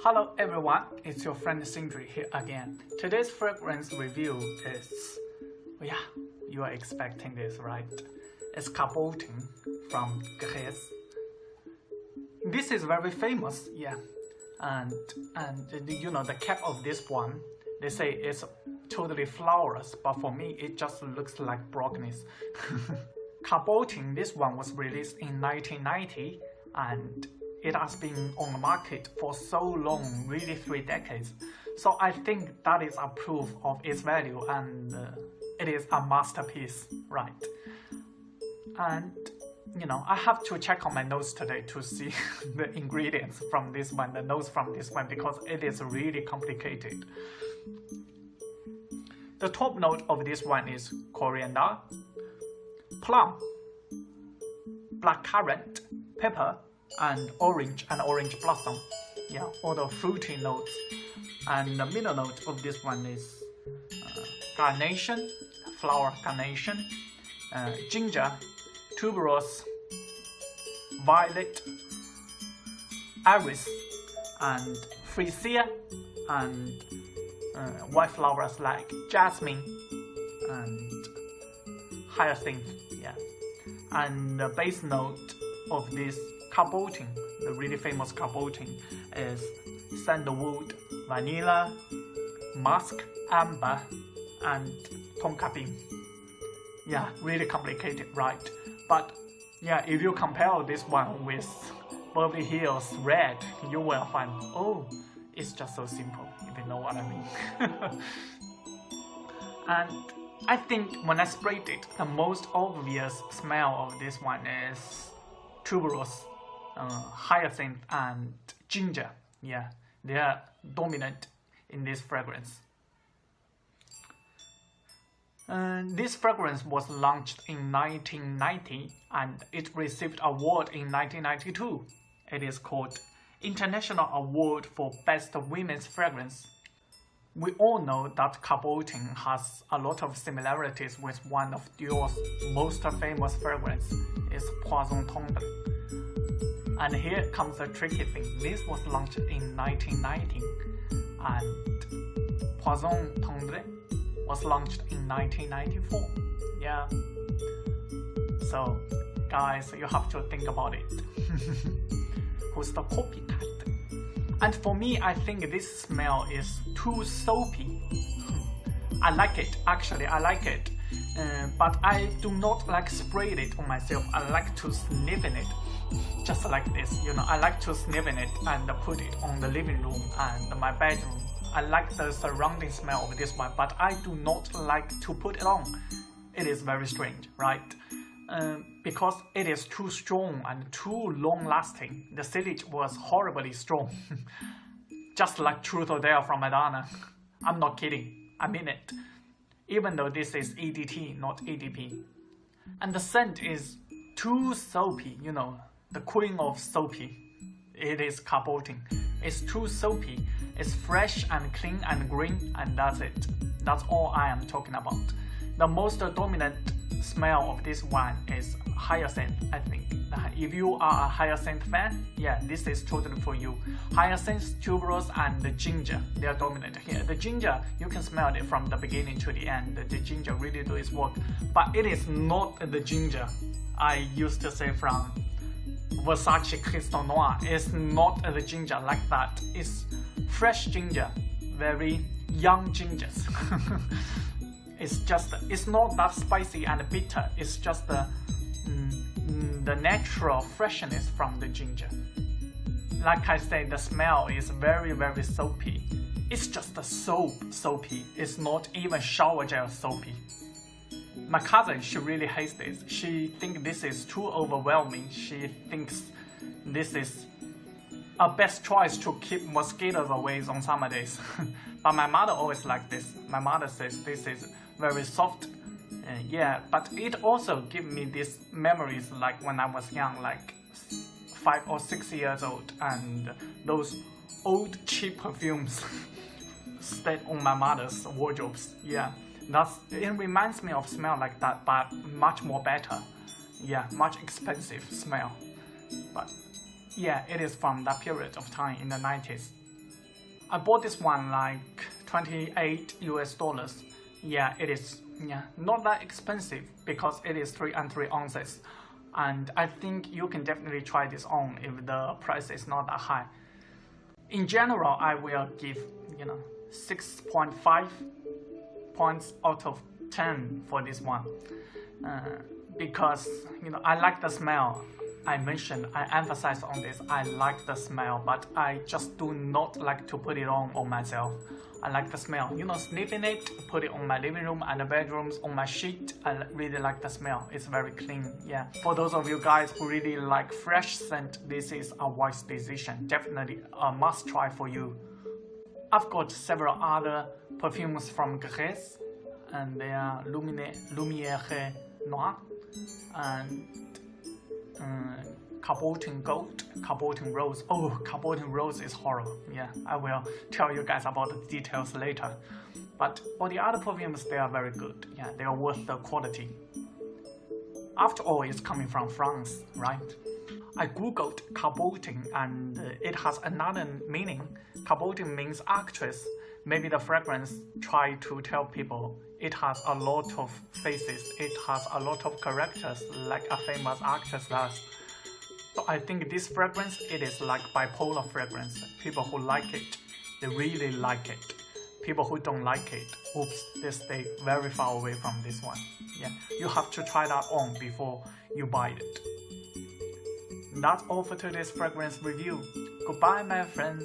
Hello everyone, it's your friend Sindri here again. Today's fragrance review is, you are expecting this, right? It's Cabotine from Gres. This is very famous, and you know the cap of this one, they say it's totally flawless, but for me it just looks like brokenness. Cabotine, this one was released in 1990 and it has been on the market for so long, really 3 decades. So I think that is a proof of its value, and it is a masterpiece, right? And you know, I have to check on my notes today to see the ingredients from this one, the notes from this one, because it is really complicated. The top note of this one is coriander, plum, blackcurrant, pepper, and orange blossom. All the fruity notes. And the middle note of this one is carnation, flower carnation, ginger, tuberose, violet, iris, and freesia, and white flowers like jasmine and hyacinth. And the base note of this Cabotine, the really famous Cabotine, is sandalwood, vanilla, musk, amber, and tonka bean. Really complicated, right? But if you compare this one with Beverly Hills Red, you will find, oh, it's just so simple, if you know what I mean. And I think when I sprayed it, the most obvious smell of this one is tuberose, hyacinth, and ginger. They are dominant in this fragrance. This fragrance was launched in 1990 and it received an award in 1992. It is called International Award for Best Women's Fragrance. We all know that Cabotine has a lot of similarities with one of Dior's most famous fragrance, is Poison Tendre. And here comes the tricky thing. This was launched in 1990 and Poison Tendre was launched in 1994. So guys, you have to think about it. Who's the copycat? And for me, I think this smell is too soapy. I like it, actually, I like it. But I do not like spraying it on myself. I like to sniff in it, just like this. You know, I like to sniff in it and put it on the living room and my bedroom. I like the surrounding smell of this one, but I do not like to put it on. It is very strange, right? Because it is too strong and too long-lasting. The sillage was horribly strong, just like Truth or Dare from Madonna. I'm not kidding, I mean it. Even though this is EDT, not EDP. And the scent is too soapy, you know, the queen of soapy. It is Cabotine. It's too soapy. It's fresh and clean and green, and that's it. That's all I am talking about. The most dominant smell of this one is hyacinth, I think. If you are a hyacinth fan, this is totally for you. Hyacinth, tuberose, and the ginger, they are dominant here. The ginger, you can smell it from the beginning to the end. The ginger really does its work, but it is not the ginger I used to say from Versace Crystal Noir. It's not the ginger like that. It's fresh ginger, very young gingers. It's not that spicy and bitter. It's just the natural freshness from the ginger. Like I said, the smell is very, very soapy. It's just a soapy. It's not even shower gel soapy. My cousin, she really hates this. She thinks this is too overwhelming. She thinks this is a best choice to keep mosquitoes away on summer days. But my mother always likes this. My mother says this is very soft. But it also gives me these memories like when I was young, like 5 or 6 years old, and those old cheap perfumes stayed on my mother's wardrobes. It reminds me of smell like that, but much more better. Yeah, much expensive smell. But yeah, it is from that period of time in the 90s. I bought this one like $28. Yeah, it is not that expensive because it is 3 and 3 ounces. And I think you can definitely try this on if the price is not that high. In general, I will give 6.5 points out of 10 for this one, because I like the smell. I emphasize on this. I like the smell, but I just do not like to put it on myself. I like the smell, sniffing it, put it on my living room and the bedrooms, on my sheet. I really like the smell. It's very clean. Yeah. For those of you guys who really like fresh scent, this is a wise decision. Definitely a must try for you. I've got several other perfumes from Gres, and they are Lumiere Noir and Cabotine Gold, Cabotine Rose. Oh, Cabotine Rose is horrible. Yeah, I will tell you guys about the details later. But for the other perfumes, they are very good. Yeah, they are worth the quality. After all, it's coming from France, right? I googled Cabotine and it has another meaning. Cabotine means actress. Maybe the fragrance tried to tell people it has a lot of faces, it has a lot of characters like a famous actress does. So I think this fragrance, it is like bipolar fragrance. People who like it, they really like it. People who don't like it, oops, they stay very far away from this one. Yeah, you have to try that on before you buy it. That's all for today's fragrance review. Goodbye, my friends.